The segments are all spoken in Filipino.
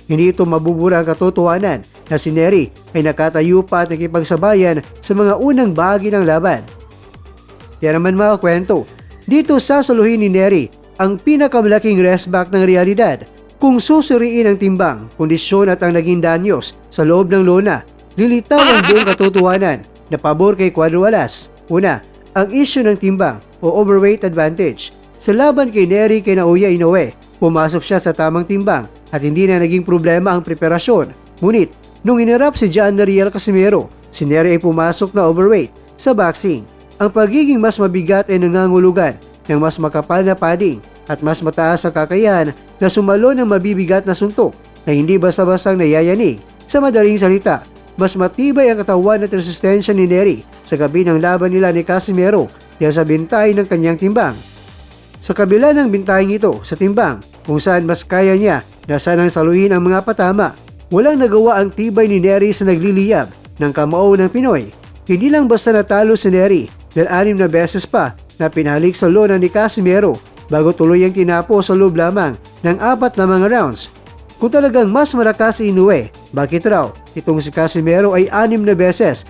hindi ito mabubura ang katotohanan na si Neri ay nakatayo pa at nakipagsabayan sa mga unang bahagi ng laban. Kaya naman mga kwento, dito sasaluhin ni Neri ang pinakamalaking restback ng realidad. Kung susuriin ang timbang, kondisyon at ang naging danyos sa loob ng lona, lilitaw ang buong katotohanan na pabor kay Cuadro-Alas. Una, ang issue ng timbang o overweight advantage. Sa laban kay Neri kay Naoya Inoue, pumasok siya sa tamang timbang at hindi na naging problema ang preparasyon. Ngunit, nung inirap si John Nariel Casimero, si Neri ay pumasok na overweight sa boxing. Ang pagiging mas mabigat ay nangangulugan ng mas makapal na padding at mas mataas ang kakayahan na sumalo ng mabibigat na suntok na hindi basta-bastang nayayanig. Sa madaling salita, mas matibay ang katawan at resistensya ni Neri sa gabi ng laban nila ni Casimero dahil sa bintay ng kanyang timbang. Sa kabila ng bintayeng ito sa timbang, kung saan mas kaya niya na sanang saluhin ang mga patama, walang nagawa ang tibay ni Neri sa nagliliyab ng kamao ng Pinoy. Hindi lang basta natalo si Neri dahil 6 na beses pa na pinalik sa lona ni Casimero bago tuluyang tinapo sa loob lamang ng 4 na mga rounds. Kung talagang mas malakas si Inoue, bakit raw itong si Casimero ay 6 na beses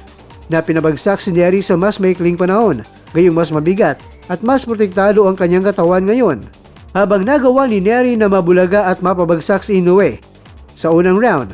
na pinabagsak si Neri sa mas maikling panahon, gayong mas mabigat at mas protektado ang kanyang katawan ngayon. Habang nagawa ni Neri na mabulaga at mapabagsak si Inoue sa unang round,